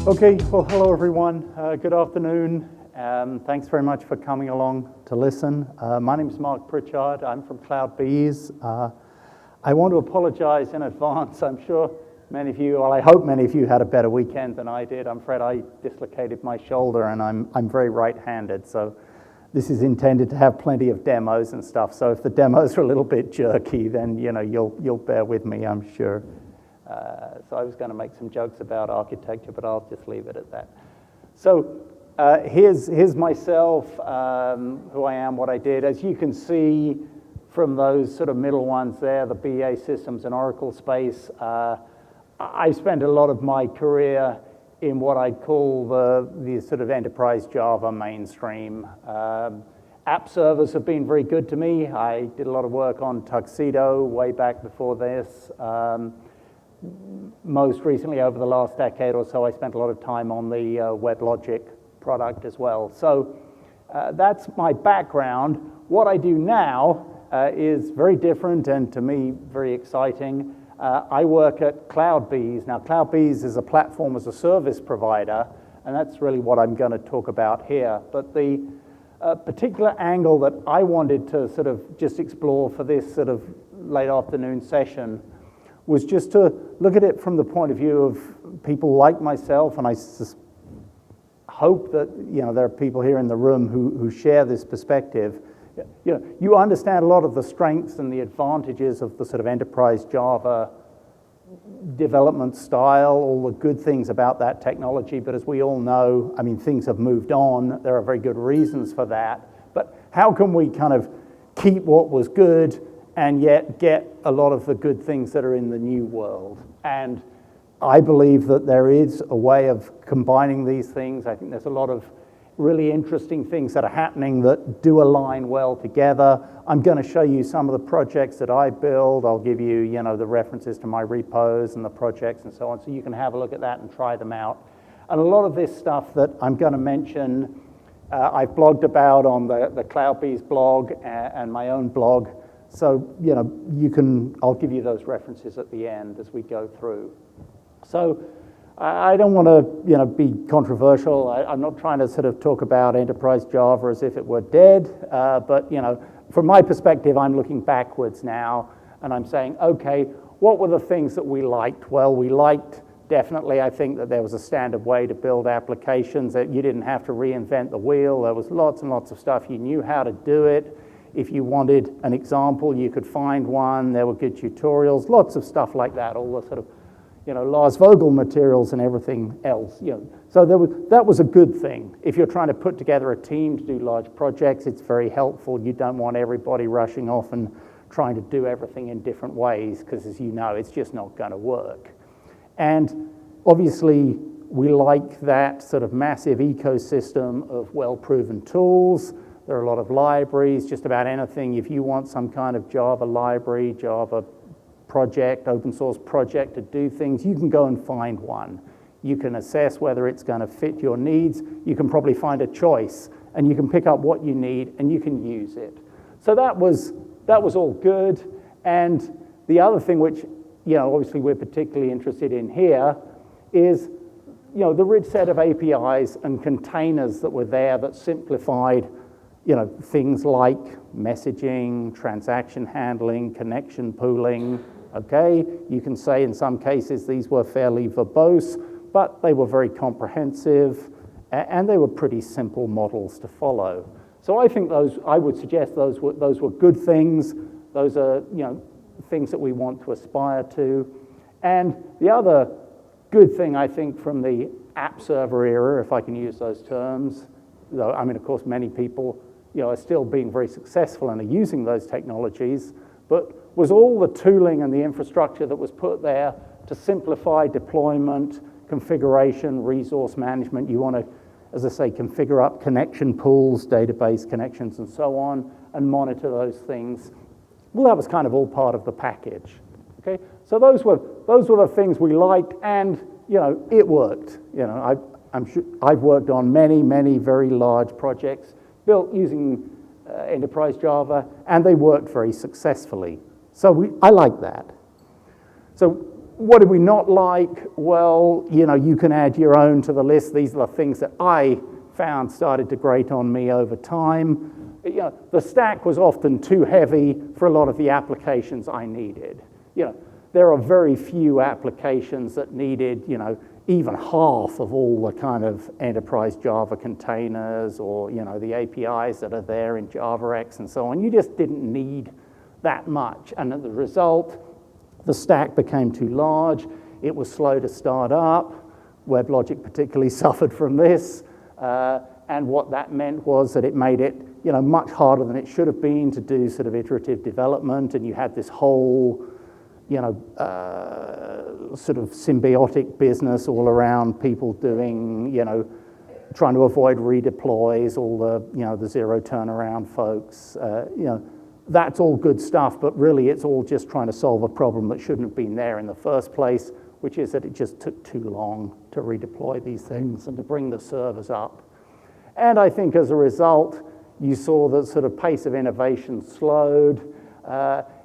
Okay, well, hello everyone. Good afternoon. Thanks very much for coming along to listen. My name is Mark Pritchard. I'm from CloudBees. I want to apologize in advance. I'm sure many of you, well, I hope many of you had a better weekend than I did. I'm afraid I dislocated my shoulder and I'm very right-handed, so this is intended to have plenty of demos and stuff. So if the demos are a little bit jerky, then you'll bear with me, I'm sure. So I was going to make some jokes about architecture, but I'll just leave it at that. So here's myself, who I am, what I did. As you can see from those sort of middle ones there, the BA systems and Oracle space, I spent a lot of my career in what I'd call the sort of enterprise Java mainstream. App servers have been very good to me. I did a lot of work on Tuxedo way back before this. Most recently, over the last decade or so, I spent a lot of time on the WebLogic product as well. So that's my background. What I do now is very different and, to me, very exciting. I work at CloudBees. Now, CloudBees is a platform as a service provider, and that's really what I'm going to talk about here. But the particular angle that I wanted to sort of just explore for this sort of late afternoon session was just to look at it from the point of view of people like myself, and I hope that there are people here in the room who share this perspective. You understand a lot of the strengths and the advantages of the sort of enterprise Java development style, all the good things about that technology, but as we all know, I mean, things have moved on. There are very good reasons for that, but how can we kind of keep what was good and yet get a lot of the good things that are in the new world? And I believe that there is a way of combining these things. I think there's a lot of really interesting things that are happening that do align well together. I'm going to show you some of the projects that I build. I'll give you, the references to my repos and the projects and so on, so you can have a look at that and try them out. And a lot of this stuff that I'm going to mention, I've blogged about on the CloudBees blog and my own blog. So, I'll give you those references at the end as we go through. So I don't want to, be controversial. I'm not trying to sort of talk about enterprise Java as if it were dead, but, from my perspective, I'm looking backwards now, and I'm saying, okay, what were the things that we liked? Well, we liked, definitely, I think that there was a standard way to build applications, that you didn't have to reinvent the wheel. There was lots and lots of stuff. You knew how to do it. If you wanted an example, you could find one. There were good tutorials, lots of stuff like that, all the sort of, Lars Vogel materials and everything else. So that was a good thing. If you're trying to put together a team to do large projects, it's very helpful. You don't want everybody rushing off and trying to do everything in different ways, because as you know, it's just not going to work. And obviously, we like that sort of massive ecosystem of well-proven tools. There are a lot of libraries, just about anything. If you want some kind of Java library, Java project, open source project to do things, you can go and find one. You can assess whether it's going to fit your needs. You can probably find a choice, and you can pick up what you need, and you can use it. So that was all good. And the other thing which, obviously we're particularly interested in here is, the rich set of APIs and containers that were there that simplified things like messaging, transaction handling, connection pooling. Okay, you can say in some cases these were fairly verbose, but they were very comprehensive, and they were pretty simple models to follow. So I think I would suggest those were good things. Those are things that we want to aspire to. And the other good thing, I think, from the app server era, if I can use those terms, though I mean, of course, many people are still being very successful and are using those technologies, but was all the tooling and the infrastructure that was put there to simplify deployment, configuration, resource management. You want to, as I say, configure up connection pools, database connections, and so on, and monitor those things. Well, that was kind of all part of the package. Okay, so those were the things we liked, and it worked. I'm sure I've worked on many very large projects built using enterprise Java, and they worked very successfully. So I like that. So What do we not like? Well, you can add your own to the list. These are the things that I found started to grate on me over time. The stack was often too heavy for a lot of the applications I needed. There are very few applications that needed, even half of all the kind of enterprise Java containers or, the APIs that are there in JavaX and so on. You just didn't need that much. And as a result, the stack became too large. It was slow to start up. WebLogic particularly suffered from this. And what that meant was that it made it, much harder than it should have been to do sort of iterative development. And you had this whole, sort of symbiotic business all around people doing, trying to avoid redeploys, all the, the zero turnaround folks. That's all good stuff, but really it's all just trying to solve a problem that shouldn't have been there in the first place, which is that it just took too long to redeploy these things and to bring the servers up. And I think as a result, you saw the sort of pace of innovation slowed.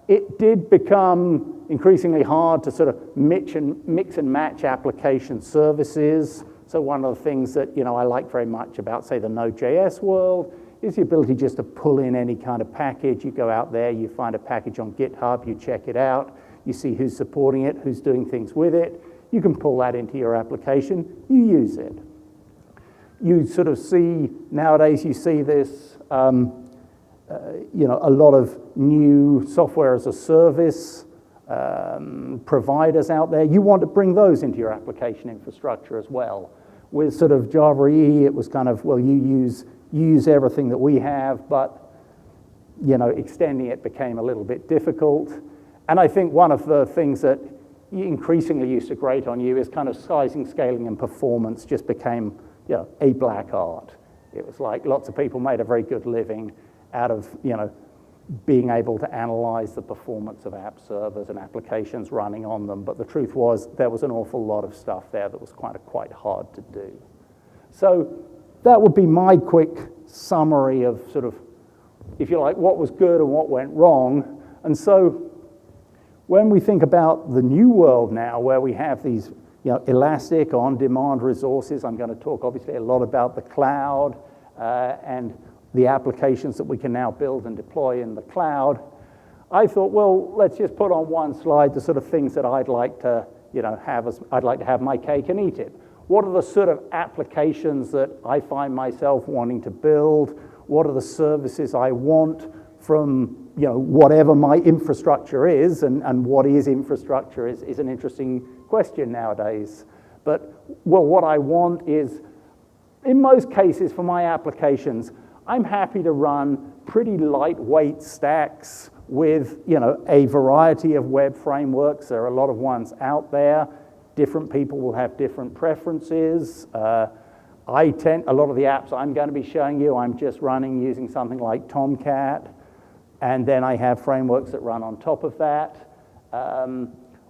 It did become increasingly hard to sort of mix and match application services. So one of the things that I like very much about, say, the Node.js world is the ability just to pull in any kind of package. You go out there, you find a package on GitHub, you check it out, you see who's supporting it, who's doing things with it. You can pull that into your application, you use it. You sort of see, nowadays you see this, a lot of new software as a service providers out there. You want to bring those into your application infrastructure as well. With sort of Java EE, it was kind of, well, you use everything that we have, but extending it became a little bit difficult. And I think one of the things that increasingly used to grate on you is kind of sizing, scaling, and performance just became a black art. It was like lots of people made a very good living out of being able to analyze the performance of app servers and applications running on them. But the truth was there was an awful lot of stuff there that was quite hard to do. So that would be my quick summary of sort of, if you like, what was good and what went wrong. And so when we think about the new world now, where we have these elastic, on-demand resources, I'm going to talk obviously a lot about the cloud and the applications that we can now build and deploy in the cloud. I thought, well, let's just put on one slide the sort of things that I'd like to I'd like to have my cake and eat it. What are the sort of applications that I find myself wanting to build? What are the services I want from whatever my infrastructure is, and what is infrastructure is an interesting question nowadays. But what I want is, in most cases for my applications, I'm happy to run pretty lightweight stacks with a variety of web frameworks. There are a lot of ones out there. Different people will have different preferences. A lot of the apps I'm going to be showing you, I'm just running using something like Tomcat. And then I have frameworks that run on top of that.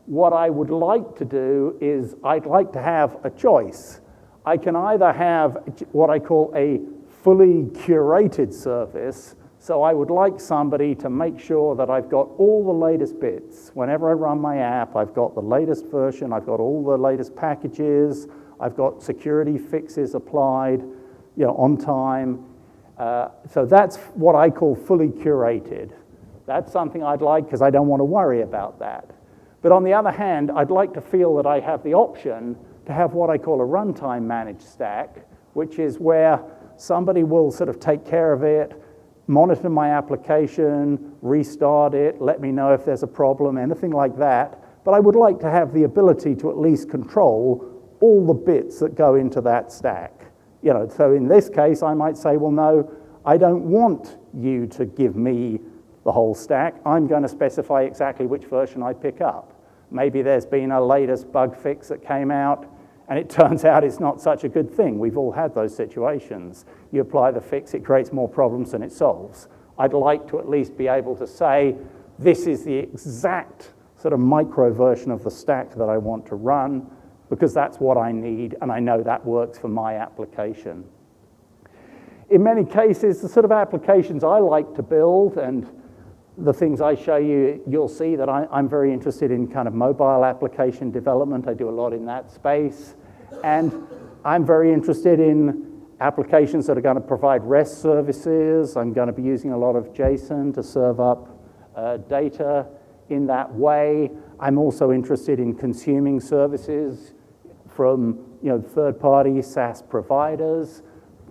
What I would like to do is I'd like to have a choice. I can either have what I call a fully curated service. So I would like somebody to make sure that I've got all the latest bits. Whenever I run my app, I've got the latest version, I've got all the latest packages, I've got security fixes applied, on time. So that's what I call fully curated. That's something I'd like because I don't want to worry about that. But on the other hand, I'd like to feel that I have the option to have what I call a runtime managed stack, which is where somebody will sort of take care of it, monitor my application, restart it, let me know if there's a problem, anything like that. But I would like to have the ability to at least control all the bits that go into that stack. So in this case, I might say, well, no, I don't want you to give me the whole stack. I'm going to specify exactly which version I pick up. Maybe there's been a latest bug fix that came out, and it turns out it's not such a good thing. We've all had those situations. You apply the fix, it creates more problems than it solves. I'd like to at least be able to say, this is the exact sort of micro version of the stack that I want to run, because that's what I need, and I know that works for my application. In many cases, the sort of applications I like to build, and the things I show you, you'll see that I'm very interested in kind of mobile application development. I do a lot in that space. And I'm very interested in applications that are going to provide REST services. I'm going to be using a lot of JSON to serve up data in that way. I'm also interested in consuming services from third-party SaaS providers,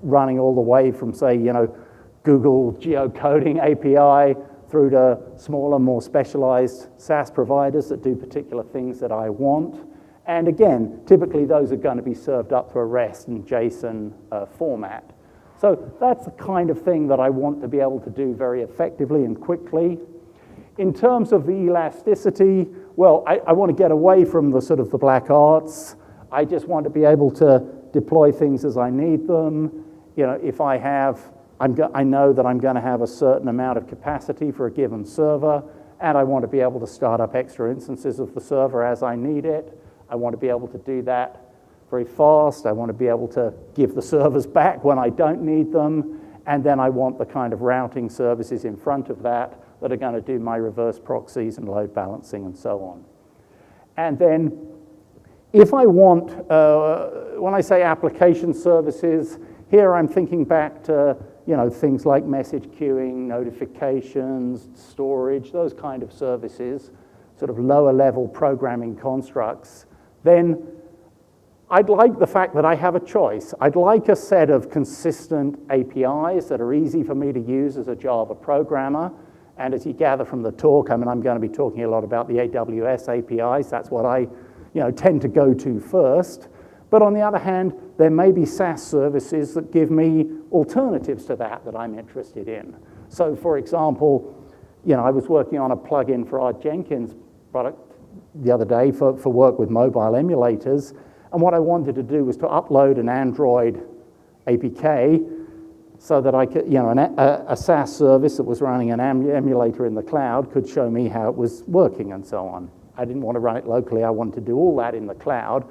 running all the way from, say, Google geocoding API through to smaller, more specialized SaaS providers that do particular things that I want. And again, typically those are going to be served up through a REST and JSON format. So that's the kind of thing that I want to be able to do very effectively and quickly. In terms of the elasticity, well, I want to get away from the sort of the black arts. I just want to be able to deploy things as I need them. If I know that I'm going to have a certain amount of capacity for a given server, and I want to be able to start up extra instances of the server as I need it. I want to be able to do that very fast. I want to be able to give the servers back when I don't need them. And then I want the kind of routing services in front of that are going to do my reverse proxies and load balancing and so on. And then if I want, when I say application services, here I'm thinking back to things like message queuing, notifications, storage, those kind of services, sort of lower level programming constructs. Then I'd like the fact that I have a choice. I'd like a set of consistent APIs that are easy for me to use as a Java programmer. And as you gather from the talk, I'm going to be talking a lot about the AWS APIs. That's what I tend to go to first. But on the other hand, there may be SaaS services that give me alternatives to that I'm interested in. So for example, I was working on a plugin for our Jenkins product the other day for work with mobile emulators. And what I wanted to do was to upload an Android APK so that I could, a SaaS service that was running an emulator in the cloud could show me how it was working and so on. I didn't want to run it locally. I wanted to do all that in the cloud.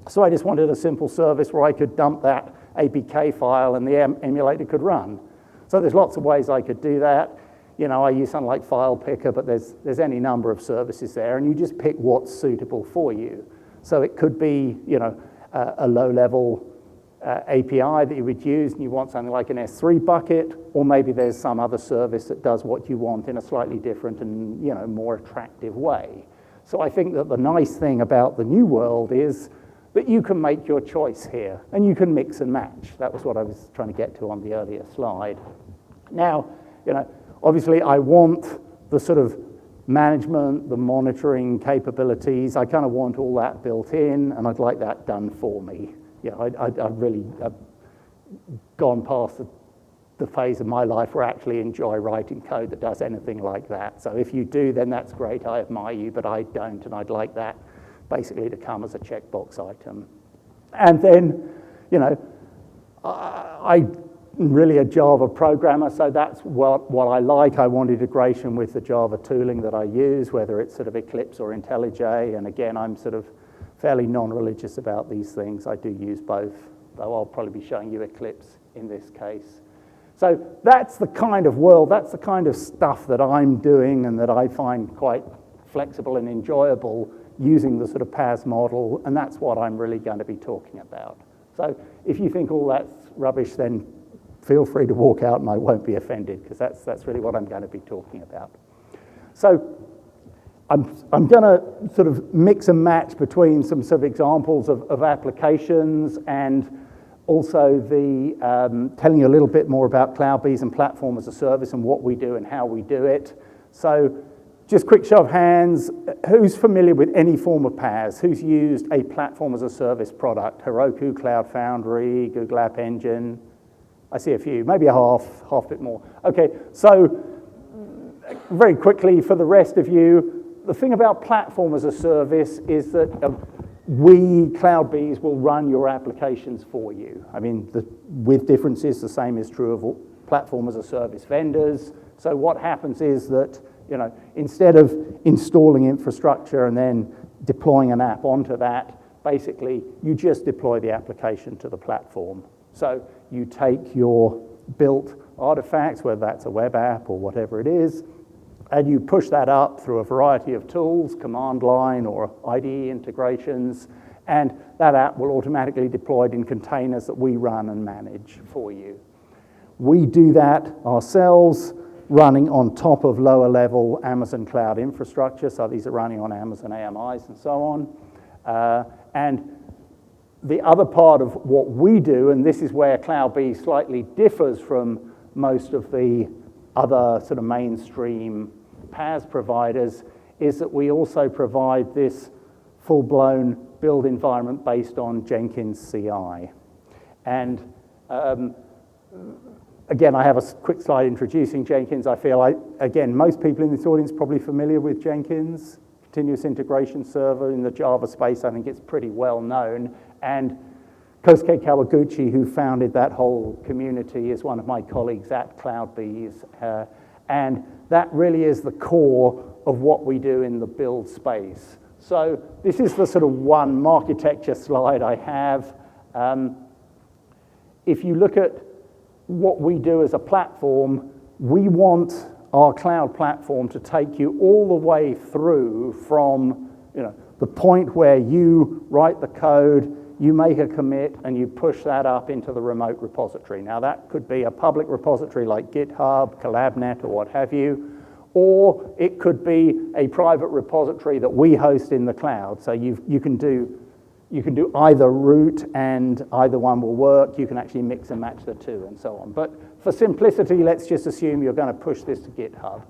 So I just wanted a simple service where I could dump that APK file and the emulator could run. So there's lots of ways I could do that. I use something like File Picker, but there's any number of services there, and you just pick what's suitable for you. So it could be, a low-level API that you would use, and you want something like an S3 bucket, or maybe there's some other service that does what you want in a slightly different and more attractive way. So I think that the nice thing about the new world is that you can make your choice here, and you can mix and match. That was what I was trying to get to on the earlier slide. Now, obviously I want the sort of management, the monitoring capabilities. I kind of want all that built in, and I'd like that done for me. I've really gone past the phase of my life where I actually enjoy writing code that does anything like that. So if you do, then that's great. I admire you, but I don't, and I'd like that basically to come as a checkbox item. And then, I'm really a Java programmer, so that's what I like. I want integration with the Java tooling that I use, whether it's sort of Eclipse or IntelliJ. And again, I'm sort of fairly non-religious about these things. I do use both, though I'll probably be showing you Eclipse in this case. So that's the kind of world, that's the kind of stuff that I'm doing and that I find quite flexible and enjoyable using the sort of PaaS model, and that's what I'm really going to be talking about. So if you think all that's rubbish, then feel free to walk out and I won't be offended, because that's really what I'm going to be talking about. So I'm going to sort of mix and match between some sort of examples of applications and also telling you a little bit more about CloudBees and Platform as a Service and what we do and how we do it. So just quick show of hands, who's familiar with any form of PaaS? Who's used a Platform as a Service product? Heroku, Cloud Foundry, Google App Engine? I see a few, maybe a half bit more. Okay, so very quickly for the rest of you, the thing about Platform as a Service is that we, CloudBees, will run your applications for you. I mean, with differences, the same is true of Platform as a Service vendors. So what happens is that, instead of installing infrastructure and then deploying an app onto that, basically, you just deploy the application to the platform. So you take your built artifacts, whether that's a web app or whatever it is, And you push that up through a variety of tools, command line or IDE integrations, and that app will automatically deploy in containers that we run and manage for you. We do that ourselves, running on top of lower level Amazon cloud infrastructure. So these are running on Amazon AMIs and so on. And the other part of what we do, and this is where CloudBee slightly differs from most of the other sort of mainstream PaaS providers, is that we also provide this full-blown build environment based on Jenkins CI. And again, I have a quick slide introducing Jenkins. I feel again, most people in this audience are probably familiar with Jenkins, continuous integration server in the Java space. I think it's pretty well known. And Kosuke Kawaguchi, who founded that whole community, is one of my colleagues at CloudBees. And that really is the core of what we do in the build space. So this is the sort of one architecture slide I have. If you look at what we do as a platform, we want our cloud platform to take you all the way through from the point where you write the code, you make a commit, and you push that up into the remote repository. Now that could be a public repository like GitHub, CollabNet, or what have you, or it could be a private repository that we host in the cloud. So you can do either route, and either one will work. You can actually mix and match the two and so on. But for simplicity, let's just assume you're going to push this to GitHub.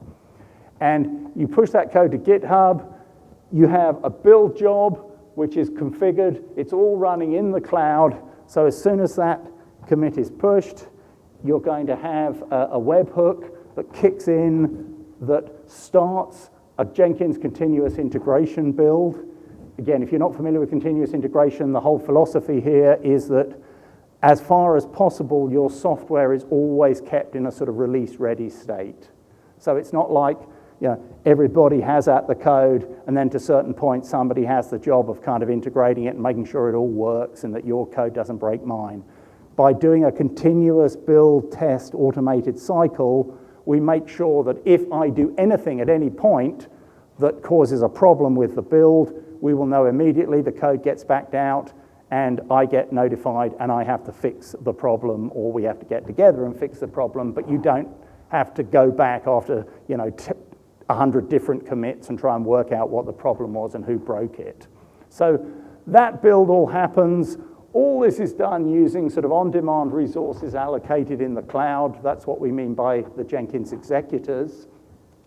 And you push that code to GitHub. You have a build job, which is configured. It's all running in the cloud. So as soon as that commit is pushed, you're going to have a webhook that kicks in, that starts a Jenkins continuous integration build. Again, if you're not familiar with continuous integration, the whole philosophy here is that as far as possible, your software is always kept in a sort of release-ready state. So it's not like everybody has at the code, and then to a certain point, somebody has the job of kind of integrating it and making sure it all works and that your code doesn't break mine. By doing a continuous build, test, automated cycle, we make sure that if I do anything at any point that causes a problem with the build, we will know immediately, the code gets backed out, and I get notified, and I have to fix the problem, or we have to get together and fix the problem, but you don't have to go back after 100 different commits and try and work out what the problem was and who broke it. So that build all happens. All this is done using sort of on-demand resources allocated in the cloud. That's what we mean by the Jenkins executors.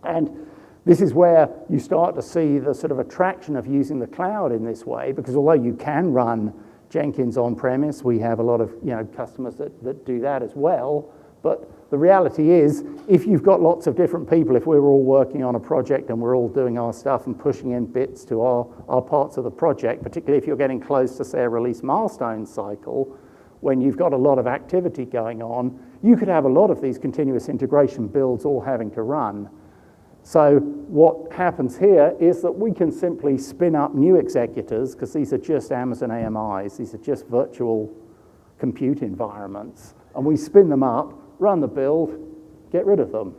And this is where you start to see the sort of attraction of using the cloud in this way, because although you can run Jenkins on-premise, we have a lot of customers that do that as well. But the reality is, if you've got lots of different people, if we're all working on a project and we're all doing our stuff and pushing in bits to our parts of the project, particularly if you're getting close to, say, a release milestone cycle, when you've got a lot of activity going on, you could have a lot of these continuous integration builds all having to run. So what happens here is that we can simply spin up new executors, because these are just Amazon AMIs, these are just virtual compute environments, and we spin them up, run the build, get rid of them.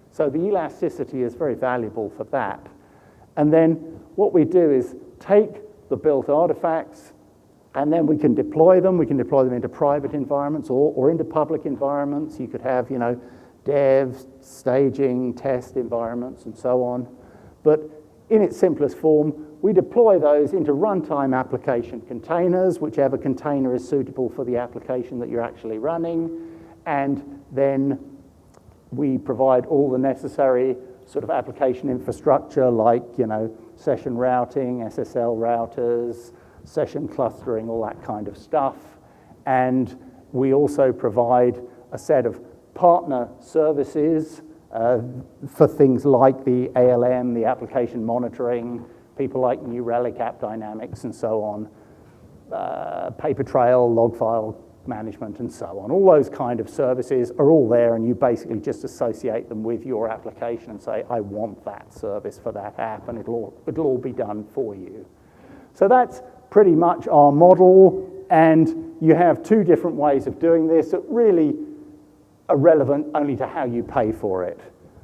So the elasticity is very valuable for that. And then what we do is take the built artifacts, and then we can deploy them. We can deploy them into private environments or into public environments. You could have, dev, staging, test environments, and so on. But in its simplest form, we deploy those into runtime application containers, whichever container is suitable for the application that you're actually running. And then we provide all the necessary sort of application infrastructure like, session routing, SSL routers, session clustering, all that kind of stuff. And we also provide a set of partner services for things like the ALM, the application monitoring, people like New Relic, AppDynamics, and so on, paper trail, log file management, and so on. All those kind of services are all there, and you basically just associate them with your application and say, I want that service for that app, and it'll all be done for you. So that's pretty much our model, and you have two different ways of doing this that really are relevant only to how you pay for it.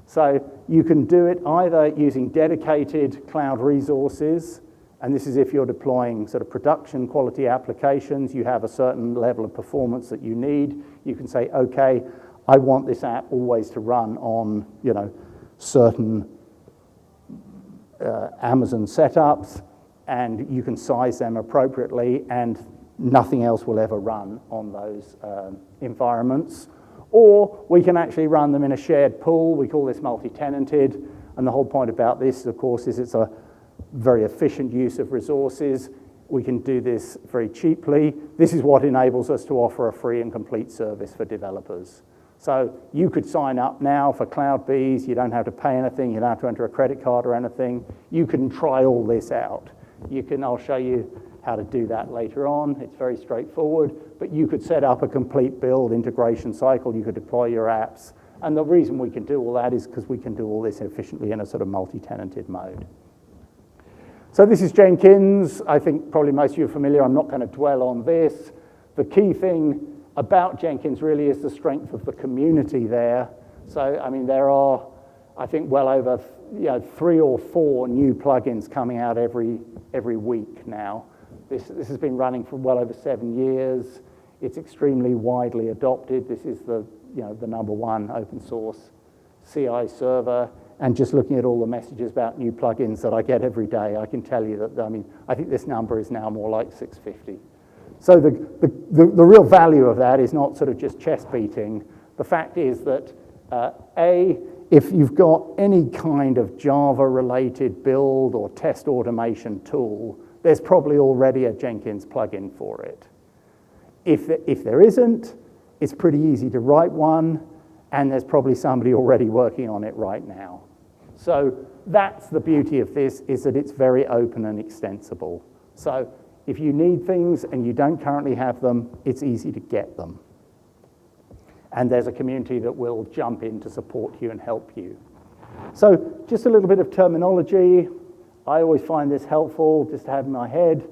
So you can do it either using dedicated cloud resources, and this is if you're deploying sort of production quality applications, you have a certain level of performance that you need. You can say, okay, I want this app always to run on, certain Amazon setups, and you can size them appropriately, and nothing else will ever run on those environments. Or we can actually run them in a shared pool. We call this multi-tenanted, and the whole point about this, of course, is it's a very efficient use of resources. We can do this very cheaply. This is what enables us to offer a free and complete service for developers. So you could sign up now for CloudBees. You don't have to pay anything. You don't have to enter a credit card or anything. You can try all this out. I'll show you how to do that later on. It's very straightforward, but you could set up a complete build integration cycle. You could deploy your apps. And the reason we can do all that is because we can do all this efficiently in a sort of multi-tenanted mode. So this is Jenkins. I think probably most of you are familiar. I'm not going to dwell on this. The key thing about Jenkins really is the strength of the community there. So, I mean, there are, I think, well over 3 or 4 new plugins coming out every week now. This has been running for well over 7 years. It's extremely widely adopted. This is the number one open source CI server. And just looking at all the messages about new plugins that I get every day, I can tell you that, I think this number is now more like 650. So the real value of that is not sort of just chest beating. The fact is that, if you've got any kind of Java-related build or test automation tool, there's probably already a Jenkins plugin for it. If there isn't, it's pretty easy to write one, and there's probably somebody already working on it right now. So that's the beauty of this, is that it's very open and extensible. So if you need things and you don't currently have them, it's easy to get them. And there's a community that will jump in to support you and help you. So just a little bit of terminology. I always find this helpful just to have in my head.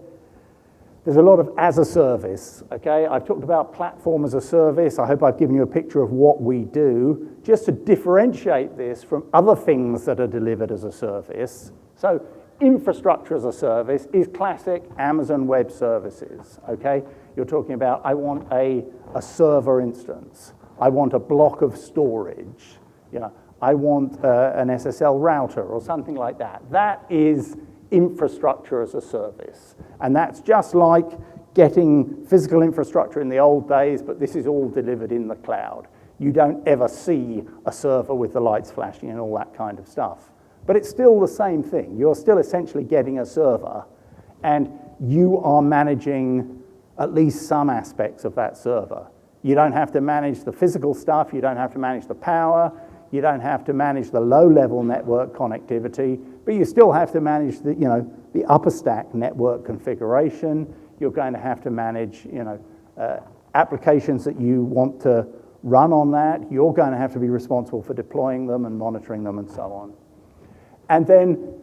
There's a lot of as a service, okay? I've talked about platform as a service. I hope I've given you a picture of what we do, just to differentiate this from other things that are delivered as a service. So infrastructure as a service is classic Amazon Web Services, okay? You're talking about, I want a server instance. I want a block of storage. I want an SSL router or something like that. That is infrastructure as a service. And that's just like getting physical infrastructure in the old days, but this is all delivered in the cloud. You don't ever see a server with the lights flashing and all that kind of stuff. But it's still the same thing. You're still essentially getting a server, and you are managing at least some aspects of that server. You don't have to manage the physical stuff. You don't have to manage the power. You don't have to manage the low-level network connectivity, but you still have to manage the upper stack network configuration. You're going to have to manage applications that you want to run on that. You're going to have to be responsible for deploying them and monitoring them and so on. And then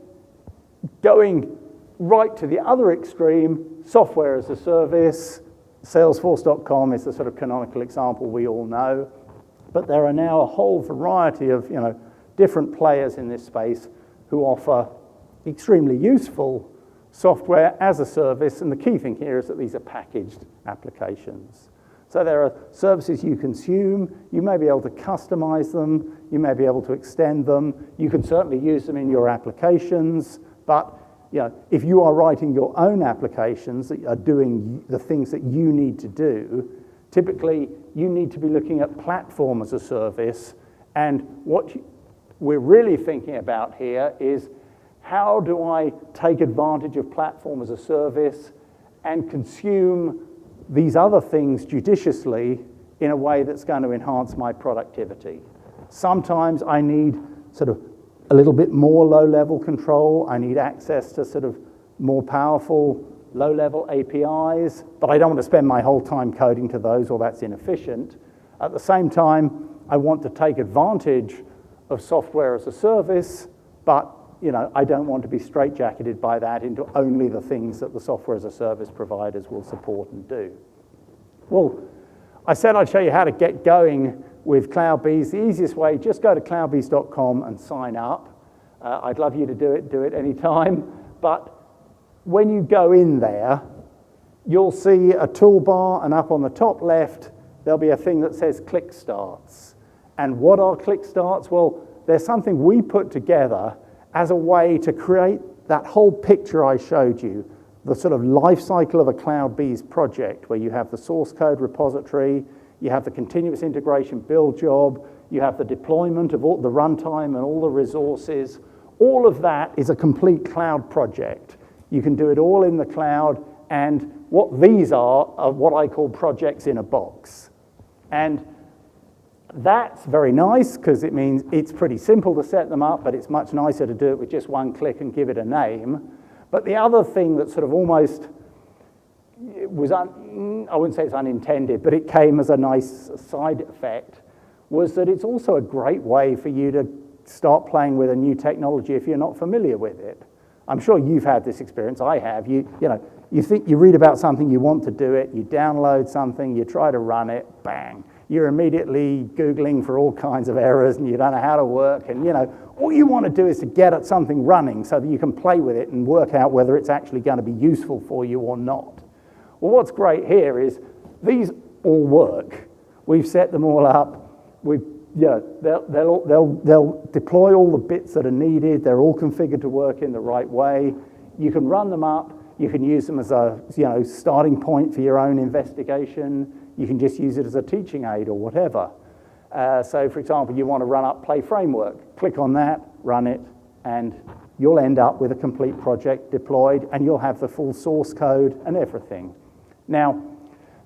going right to the other extreme, software as a service. Salesforce.com is the sort of canonical example we all know. But there are now a whole variety of different players in this space who offer extremely useful software as a service. And the key thing here is that these are packaged applications. So there are services you consume. You may be able to customize them. You may be able to extend them. You can certainly use them in your applications. But if you are writing your own applications that are doing the things that you need to do, typically you need to be looking at platform as a service. And what we're really thinking about here is, how do I take advantage of platform as a service and consume these other things judiciously in a way that's going to enhance my productivity? Sometimes I need sort of a little bit more low-level control. I need access to sort of more powerful low-level APIs, but I don't want to spend my whole time coding to those, or that's inefficient. At the same time, I want to take advantage of software as a service, but I don't want to be straitjacketed by that into only the things that the software as a service providers will support and do. Well, I said I'd show you how to get going with CloudBees, the easiest way, just go to cloudbees.com and sign up. I'd love you to do it anytime. But when you go in there, you'll see a toolbar, and up on the top left, there'll be a thing that says Click Starts. And what are Click Starts? Well, there's something we put together as a way to create that whole picture I showed you, the sort of life cycle of a CloudBees project, where you have the source code repository, you have the continuous integration build job, you have the deployment of all the runtime and all the resources. All of that is a complete cloud project. You can do it all in the cloud, and what these are what I call projects in a box. And that's very nice, because it means it's pretty simple to set them up, but it's much nicer to do it with just one click and give it a name. But the other thing that sort of almost was, I wouldn't say it's unintended, but it came as a nice side effect, was that it's also a great way for you to start playing with a new technology if you're not familiar with it. I'm sure you've had this experience. I have. You think you read about something, you want to do it, you download something, you try to run it, bang. You're immediately Googling for all kinds of errors, and you don't know how to work. And all you want to do is to get at something running so that you can play with it and work out whether it's actually going to be useful for you or not. Well, what's great here is these all work. We've set them all up. They'll deploy all the bits that are needed. They're all configured to work in the right way. You can run them up. You can use them as a starting point for your own investigation. You can just use it as a teaching aid or whatever. So, for example, you want to run up Play Framework. Click on that, run it, and you'll end up with a complete project deployed, and you'll have the full source code and everything. Now,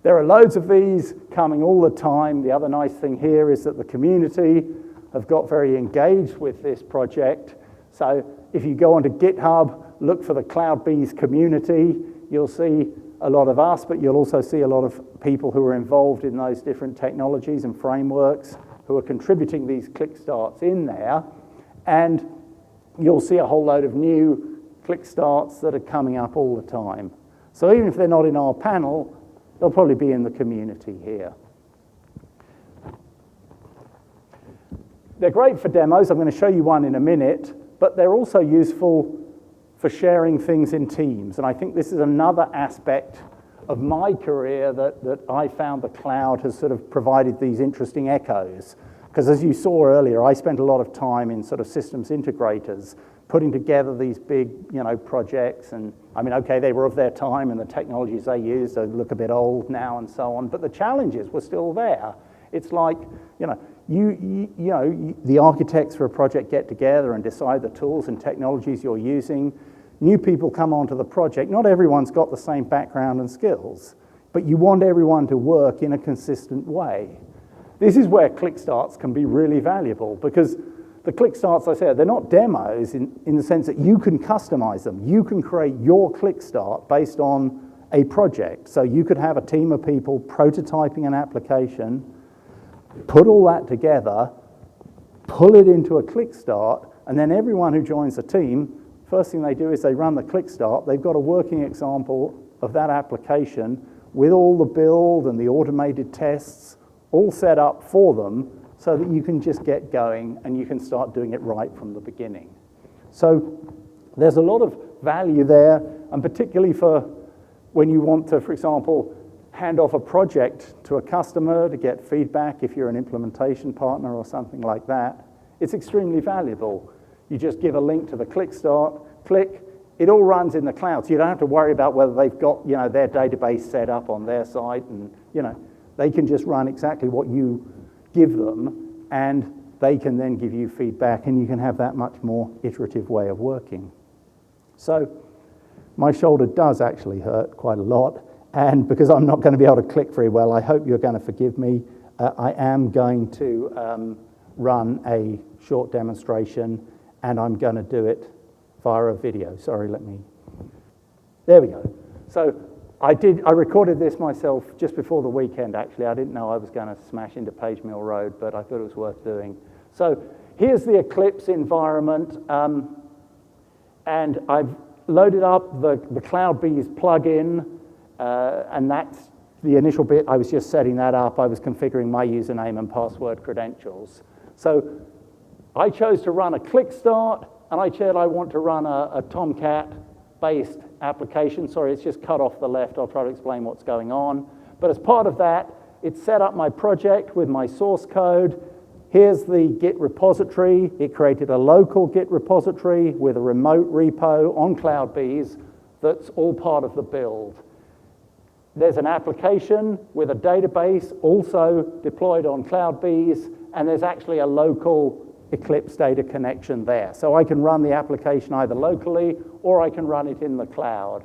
there are loads of these coming all the time. The other nice thing here is that the community have got very engaged with this project. So if you go onto GitHub, look for the CloudBees community, you'll see a lot of us, but you'll also see a lot of people who are involved in those different technologies and frameworks who are contributing these click starts in there. And you'll see a whole load of new click starts that are coming up all the time. So even if they're not in our panel, they'll probably be in the community here. They're great for demos. I'm going to show you one in a minute, but they're also useful for sharing things in teams. And I think this is another aspect of my career that I found the cloud has sort of provided these interesting echoes. Because as you saw earlier, I spent a lot of time in sort of systems integrators, putting together these big, projects. And I mean, okay, they were of their time, and the technologies they used, they look a bit old now and so on, but the challenges were still there. It's like, the architects for a project get together and decide the tools and technologies you're using. New people come onto the project. Not everyone's got the same background and skills, but you want everyone to work in a consistent way. This is where click starts can be really valuable, because the click starts, I said, they're not demos in the sense that you can customize them. You can create your click start based on a project. So you could have a team of people prototyping an application, put all that together, pull it into a click start, and then everyone who joins the team, first thing they do is they run the click start. They've got a working example of that application with all the build and the automated tests all set up for them, so that you can just get going and you can start doing it right from the beginning. So there's a lot of value there, and particularly for when you want to, for example, hand off a project to a customer to get feedback if you're an implementation partner or something like that. It's extremely valuable. You just give a link to the click start, click, it all runs in the cloud, so you don't have to worry about whether they've got their database set up on their site, and they can just run exactly what you give them, and they can then give you feedback, and you can have that much more iterative way of working. So my shoulder does actually hurt quite a lot, and because I'm not going to be able to click very well, I hope you're going to forgive me. I am going to run a short demonstration, and I'm going to do it via a video. Sorry, there we go. So I recorded this myself just before the weekend, actually. I didn't know I was going to smash into Page Mill Road, but I thought it was worth doing. So here's the Eclipse environment, and I've loaded up the CloudBees plugin, and that's the initial bit, I was just setting that up. I was configuring my username and password credentials. So I chose to run a click start, and I said I want to run a Tomcat-based application. Sorry, it's just cut off the left. I'll try to explain what's going on. But as part of that, it set up my project with my source code. Here's the Git repository. It created a local Git repository with a remote repo on CloudBees that's all part of the build. There's an application with a database also deployed on CloudBees, and there's actually a local Eclipse data connection there. So I can run the application either locally or I can run it in the cloud.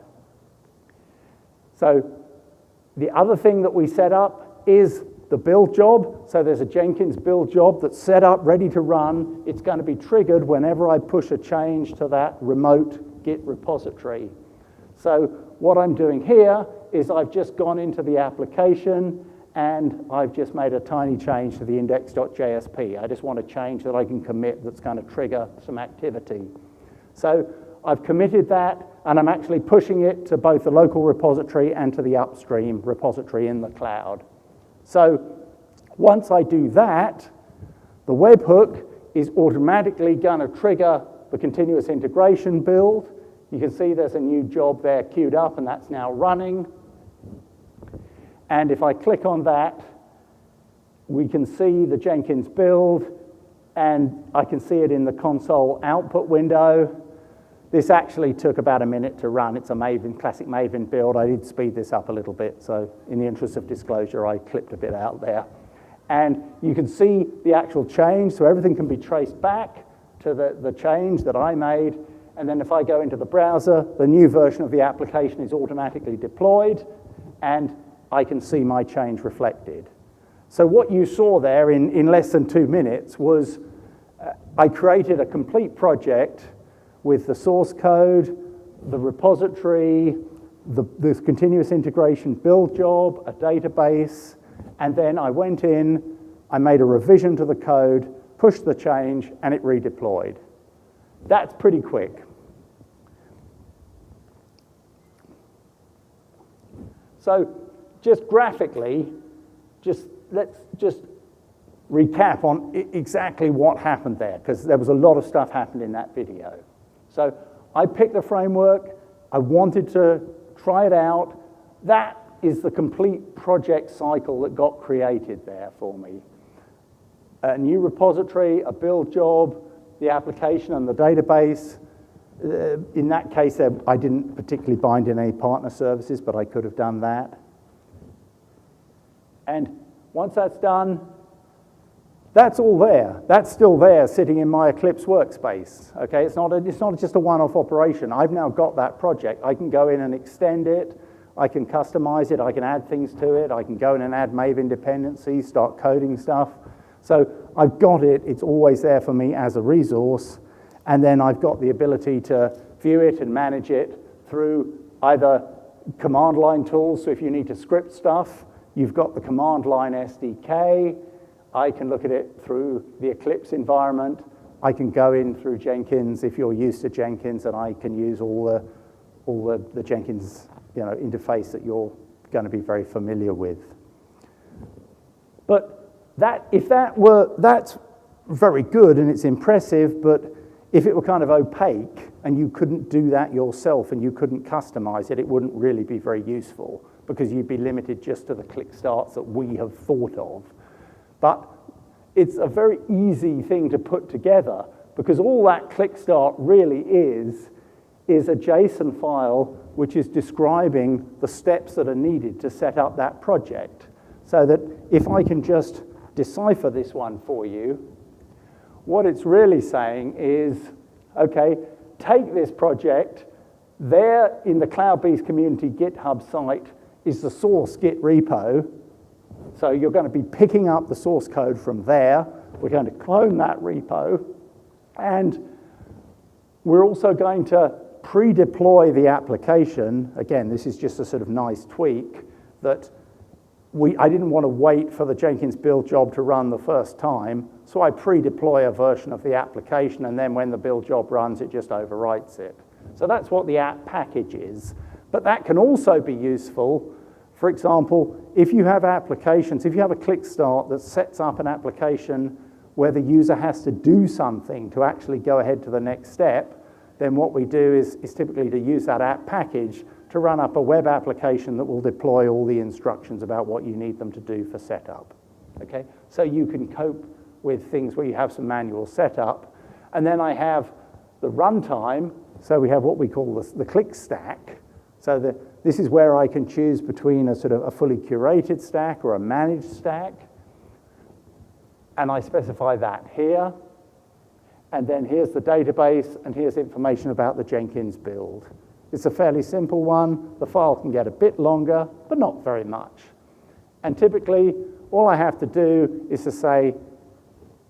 So the other thing that we set up is the build job. So there's a Jenkins build job that's set up, ready to run. It's going to be triggered whenever I push a change to that remote Git repository. So what I'm doing here is I've just gone into the application and I've just made a tiny change to the index.jsp. I just want a change that I can commit that's going to trigger some activity. So I've committed that, and I'm actually pushing it to both the local repository and to the upstream repository in the cloud. So once I do that, the webhook is automatically going to trigger the continuous integration build. You can see there's a new job there queued up, and that's now running. And if I click on that, we can see the Jenkins build, and I can see it in the console output window. This actually took about a minute to run. It's a Maven, classic Maven build. I did speed this up a little bit, so in the interest of disclosure, I clipped a bit out there. And you can see the actual change, so everything can be traced back to the change that I made. And then if I go into the browser, the new version of the application is automatically deployed, and I can see my change reflected. So what you saw there in less than 2 minutes was I created a complete project with the source code, the repository, the continuous integration build job, a database, and then I went in, I made a revision to the code, pushed the change, and it redeployed. That's pretty quick. So just graphically, let's just recap on exactly what happened there, because there was a lot of stuff happened in that video. So I picked the framework, I wanted to try it out. That is the complete project cycle that got created there for me. A new repository, a build job, the application and the database. In that case, I didn't particularly bind in any partner services, but I could have done that. And once that's done, that's all there. That's still there sitting in my Eclipse workspace. Okay, it's not just a one-off operation. I've now got that project. I can go in and extend it. I can customize it. I can add things to it. I can go in and add Maven dependencies, start coding stuff. So I've got it. It's always there for me as a resource. And then I've got the ability to view it and manage it through either command line tools. So if you need to script stuff, you've got the command line SDK. I can look at it through the Eclipse environment. I can go in through Jenkins if you're used to Jenkins, and I can use all the Jenkins interface that you're going to be very familiar with. But that's very good and it's impressive, but if it were kind of opaque and you couldn't do that yourself and you couldn't customize it, it wouldn't really be very useful because you'd be limited just to the click starts that we have thought of. But it's a very easy thing to put together because all that click start really is a JSON file which is describing the steps that are needed to set up that project. So that if I can just decipher this one for you, what it's really saying is, okay, take this project, there in the CloudBees community GitHub site is the source Git repo. So you're going to be picking up the source code from there. We're going to clone that repo. And we're also going to pre-deploy the application. Again, this is just a sort of nice tweak that I didn't want to wait for the Jenkins build job to run the first time, so I pre-deploy a version of the application, and then when the build job runs, it just overwrites it. So that's what the app package is. But that can also be useful For example, if you have applications, if you have a click start that sets up an application where the user has to do something to actually go ahead to the next step, then what we do is typically to use that app package to run up a web application that will deploy all the instructions about what you need them to do for setup. Okay? So you can cope with things where you have some manual setup. And then I have the runtime. So we have what we call the click stack. So this is where I can choose between a sort of a fully curated stack or a managed stack. And I specify that here. And then here's the database, and here's information about the Jenkins build. It's a fairly simple one. The file can get a bit longer, but not very much. And typically, all I have to do is to say,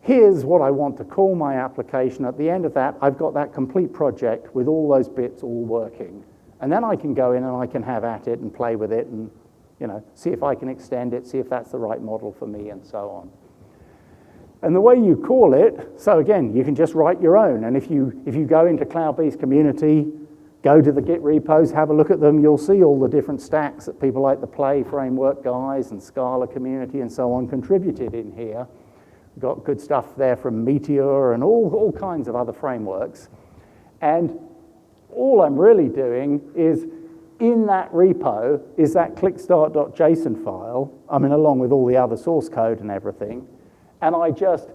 here's what I want to call my application. At the end of that, I've got that complete project with all those bits all working. And then I can go in and I can have at it and play with it and, see if I can extend it, see if that's the right model for me, and so on. And the way you call it, so again, you can just write your own. And if you go into Cloud-Bees community, go to the Git repos, have a look at them, you'll see all the different stacks that people like the Play framework guys and Scala community and so on contributed in here. We've got good stuff there from Meteor and all kinds of other frameworks. And all I'm really doing is, in that repo, is that clickstart.json file, along with all the other source code and everything. And I just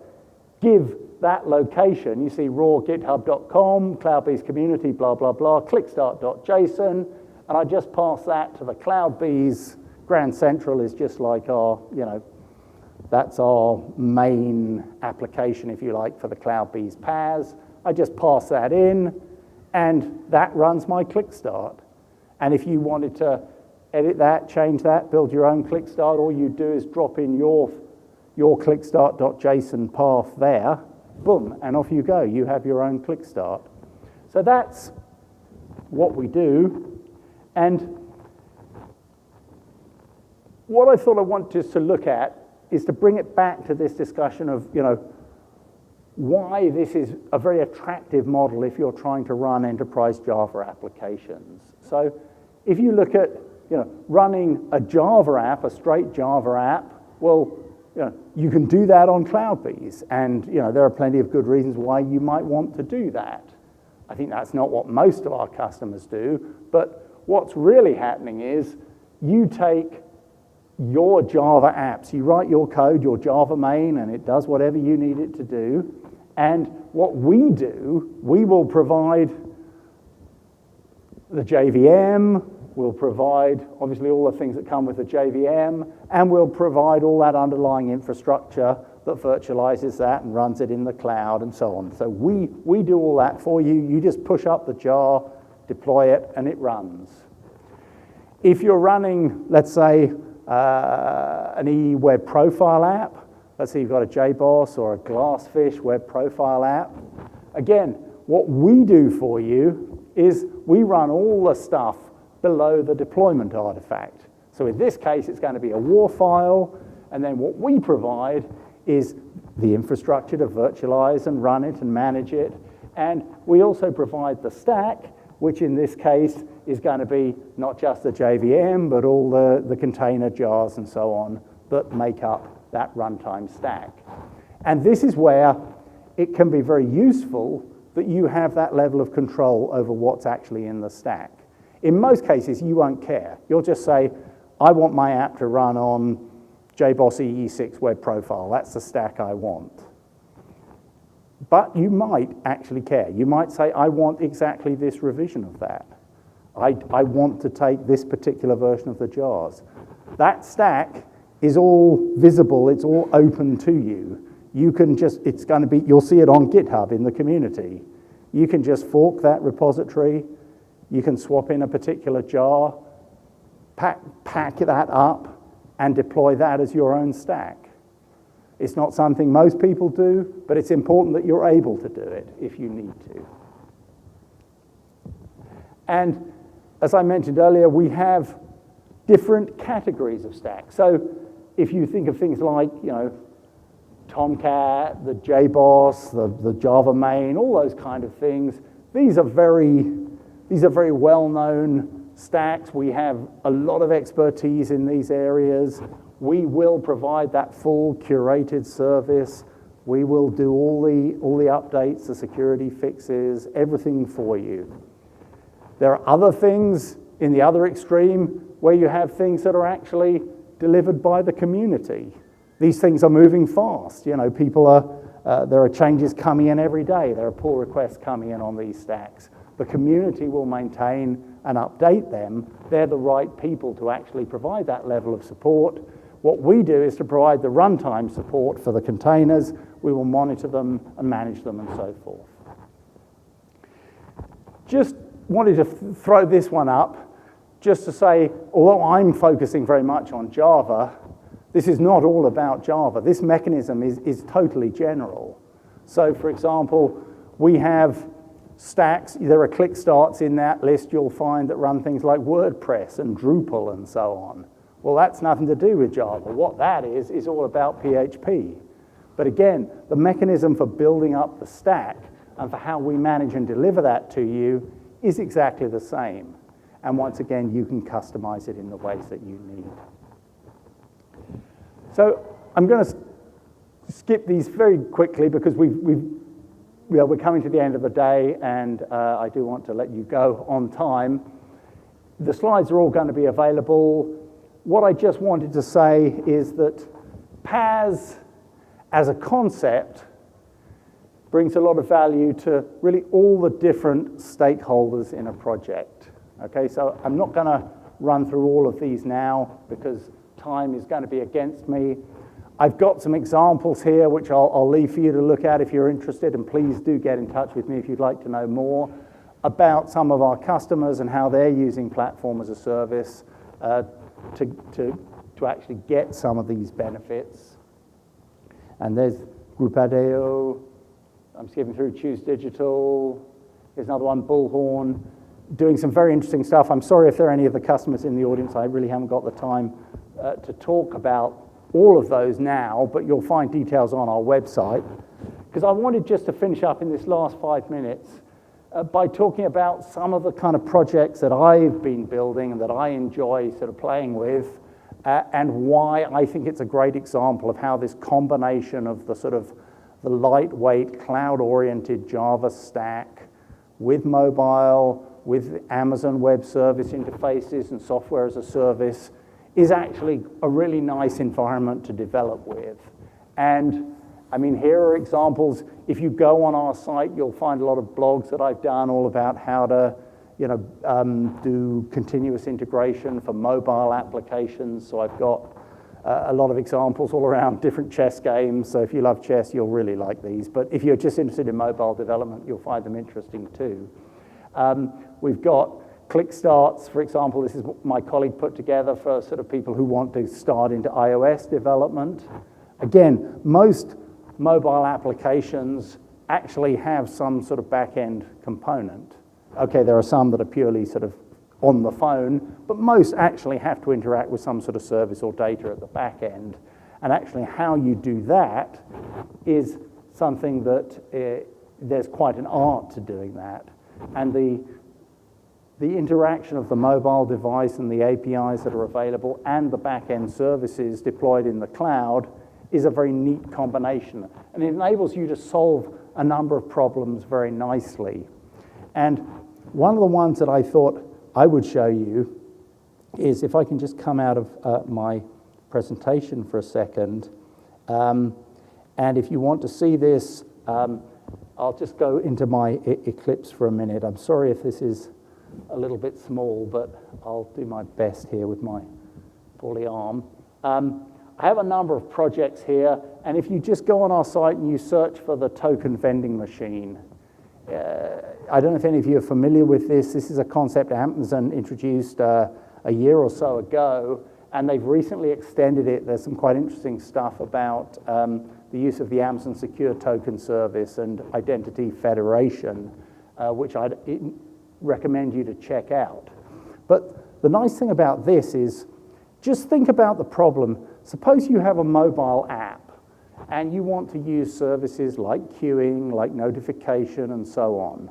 give that location. You see raw github.com, Cloud-Bees community, blah, blah, blah, clickstart.json, and I just pass that to the Cloud-Bees. Grand Central is just like our, that's our main application, if you like, for the Cloud-Bees PaaS. I just pass that in, and that runs my clickstart. And if you wanted to edit that, change that, build your own clickstart, all you do is drop in your clickstart.json path there, boom, and off you go. You have your own clickstart. So that's what we do. And what I thought I wanted to look at is to bring it back to this discussion of, why this is a very attractive model if you're trying to run enterprise Java applications. So if you look at, running a Java app, a straight Java app, well, you can do that on Cloud-Bees, and there are plenty of good reasons why you might want to do that. I think that's not what most of our customers do, but what's really happening is you take your Java apps, you write your code, your Java main, and it does whatever you need it to do, and what we do, we will provide the JVM, we'll provide, obviously, all the things that come with the JVM, and we'll provide all that underlying infrastructure that virtualizes that and runs it in the cloud and so on. So we do all that for you. You just push up the jar, deploy it, and it runs. If you're running, let's say, an EE web profile app, let's say you've got a JBoss or a Glassfish web profile app, again, what we do for you is we run all the stuff below the deployment artifact. So in this case, it's going to be a WAR file, and then what we provide is the infrastructure to virtualize and run it and manage it. And we also provide the stack, which in this case is going to be not just the JVM, but all the container jars and so on that make up that runtime stack. And this is where it can be very useful that you have that level of control over what's actually in the stack. In most cases, you won't care. You'll just say, I want my app to run on JBoss EE6 web profile. That's the stack I want. But you might actually care. You might say, I want exactly this revision of that. I want to take this particular version of the jars. That stack is all visible. It's all open to you. You can just, it's going to be, you'll see it on GitHub in the community. You can just fork that repository. You can swap in a particular jar, pack that up, and deploy that as your own stack. It's not something most people do, but it's important that you're able to do it if you need to. And as I mentioned earlier, we have different categories of stacks. So if you think of things like, Tomcat, the JBoss, the Java main, all those kind of things, these are very well-known stacks. We have a lot of expertise in these areas. We will provide that full curated service. We will do all the updates, the security fixes, everything for you. There are other things in the other extreme where you have things that are actually delivered by the community. These things are moving fast. You know, there are changes coming in every day. There are pull requests coming in on these stacks. The community will maintain and update them. They're the right people to actually provide that level of support. What we do is to provide the runtime support for the containers. We will monitor them and manage them and so forth. Just wanted to throw this one up just to say, although I'm focusing very much on Java, this is not all about Java. This mechanism is totally general. So for example, we have stacks, there are click starts in that list you'll find that run things like WordPress and Drupal and so on. Well, that's nothing to do with Java. What that is all about PHP. But again, the mechanism for building up the stack and for how we manage and deliver that to you is exactly the same. And once again, you can customize it in the ways that you need. So I'm going to skip these very quickly because we're coming to the end of the day, and I do want to let you go on time. The slides are all going to be available. What I just wanted to say is that PaaS as a concept brings a lot of value to really all the different stakeholders in a project. Okay, so I'm not going to run through all of these now because time is going to be against me. I've got some examples here which I'll leave for you to look at if you're interested, and please do get in touch with me if you'd like to know more about some of our customers and how they're using platform as a service to actually get some of these benefits. And there's Grupadeo, I'm skipping through Choose Digital, here's another one, Bullhorn, doing some very interesting stuff. I'm sorry if there are any of the customers in the audience, I really haven't got the time to talk about all of those now, but you'll find details on our website. Because I wanted just to finish up in this last 5 minutes by talking about some of the kind of projects that I've been building and that I enjoy sort of playing with, and why I think it's a great example of how this combination of the sort of the lightweight, cloud-oriented Java stack with mobile, with Amazon Web Service interfaces and software as a service is actually a really nice environment to develop with. And I mean, here are examples. If you go on our site, you'll find a lot of blogs that I've done all about how to, do continuous integration for mobile applications. So I've got a lot of examples all around different chess games. So if you love chess, you'll really like these. But if you're just interested in mobile development, you'll find them interesting too. We've got click starts, for example. This is what my colleague put together for sort of people who want to start into iOS development. Again, most mobile applications actually have some sort of back-end component. Okay, there are some that are purely sort of on the phone, but most actually have to interact with some sort of service or data at the back end. And actually how you do that is something that there's quite an art to doing that. And the interaction of the mobile device and the APIs that are available and the back-end services deployed in the cloud is a very neat combination. And it enables you to solve a number of problems very nicely. And one of the ones that I thought I would show you is, if I can just come out of my presentation for a second. And if you want to see this, I'll just go into my Eclipse for a minute. I'm sorry if this is a little bit small, but I'll do my best here with my poorly arm. I have a number of projects here, and if you just go on our site and you search for the token vending machine, I don't know if any of you are familiar with this. This is a concept Amazon introduced a year or so ago, and they've recently extended it. There's some quite interesting stuff about the use of the Amazon Secure Token Service and Identity Federation, which I'd recommend you to check out. But the nice thing about this is, just think about the problem. Suppose you have a mobile app and you want to use services like queuing, like notification, and so on.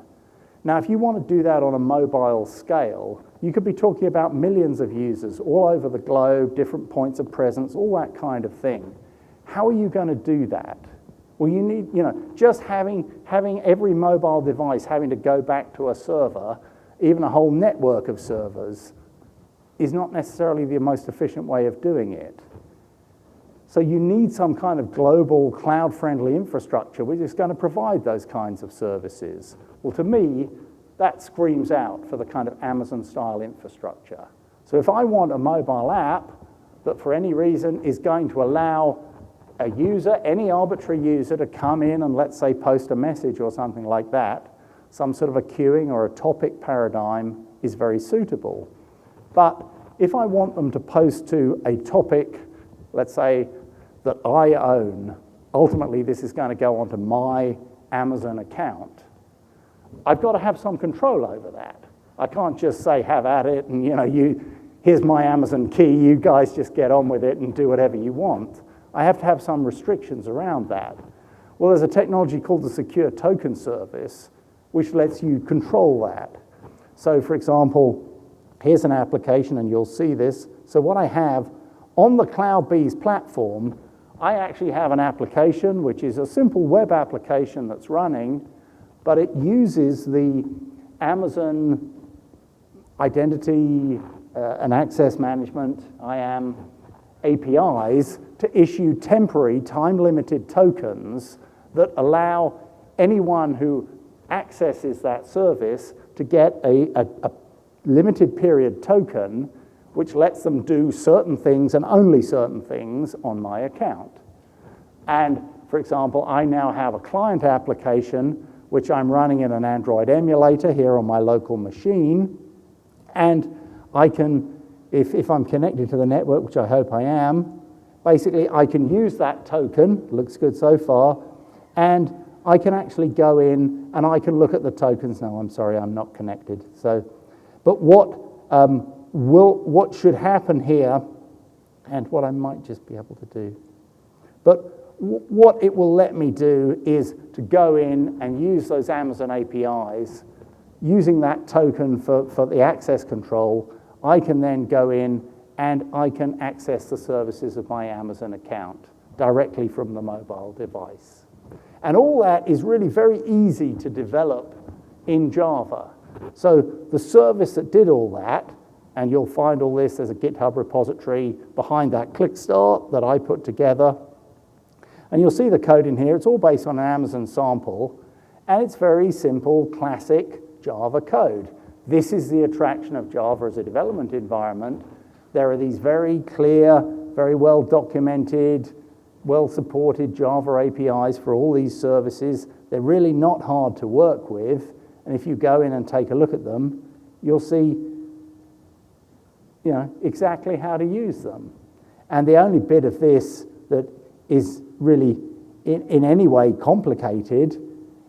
Now, if you want to do that on a mobile scale, you could be talking about millions of users all over the globe, different points of presence, all that kind of thing. How are you going to do that? Well, you need, just having every mobile device having to go back to a server, even a whole network of servers, is not necessarily the most efficient way of doing it. So you need some kind of global cloud-friendly infrastructure which is going to provide those kinds of services. Well, to me, that screams out for the kind of Amazon-style infrastructure. So if I want a mobile app that for any reason is going to allow a user, any arbitrary user, to come in and, let's say, post a message or something like that, some sort of a queuing or a topic paradigm is very suitable. But if I want them to post to a topic, let's say, that I own, ultimately this is going to go onto my Amazon account, I've got to have some control over that. I can't just say, have at it, and here's my Amazon key, you guys just get on with it and do whatever you want. I have to have some restrictions around that. Well, there's a technology called the Secure Token Service, which lets you control that. So, for example, here's an application, and you'll see this. So what I have on the CloudBees platform, I actually have an application, which is a simple web application that's running, but it uses the Amazon identity and access management, IAM, APIs to issue temporary time-limited tokens that allow anyone who accesses that service to get a limited period token which lets them do certain things and only certain things on my account. And for example, I now have a client application which I'm running in an Android emulator here on my local machine, and I can, if I'm connected to the network, which I hope I am, basically I can use that token, looks good so far, and I can actually go in and I can look at the tokens. No, I'm sorry, I'm not connected. But what should happen here, and what I might just be able to do, but what it will let me do is to go in and use those Amazon APIs. Using that token for the access control, I can then go in and I can access the services of my Amazon account directly from the mobile device. And all that is really very easy to develop in Java. So the service that did all that, and you'll find all this, there's a GitHub repository behind that click start that I put together. And you'll see the code in here. It's all based on an Amazon sample, and it's very simple, classic Java code. This is the attraction of Java as a development environment. There are these very clear, very well documented, well supported Java APIs for all these services. They're really not hard to work with, and if you go in and take a look at them, you'll see exactly how to use them. And the only bit of this that is really in any way complicated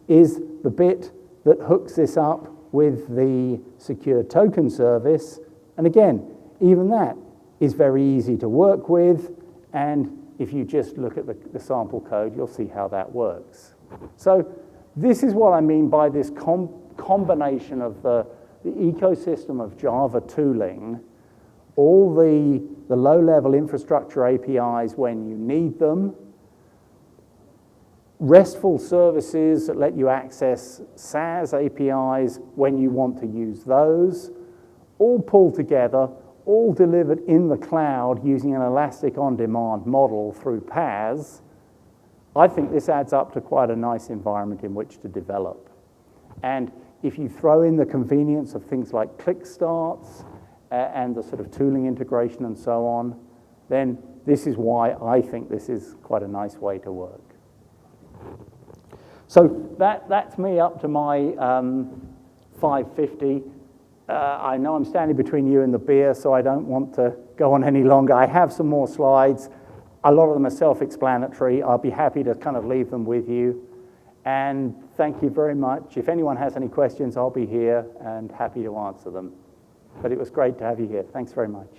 is the bit that hooks this up with the secure token service. And again, even that is very easy to work with, and if you just look at the sample code, you'll see how that works. So this is what I mean by this combination of the ecosystem of Java tooling, all the low-level infrastructure APIs when you need them, RESTful services that let you access SaaS APIs when you want to use those, all pulled together, all delivered in the cloud using an elastic on-demand model through PaaS. I think this adds up to quite a nice environment in which to develop. And if you throw in the convenience of things like click starts and the sort of tooling integration and so on, then this is why I think this is quite a nice way to work. So that's me up to my 550. I know I'm standing between you and the beer, so I don't want to go on any longer. I have some more slides. A lot of them are self-explanatory. I'll be happy to kind of leave them with you. And thank you very much. If anyone has any questions, I'll be here and happy to answer them. But it was great to have you here. Thanks very much.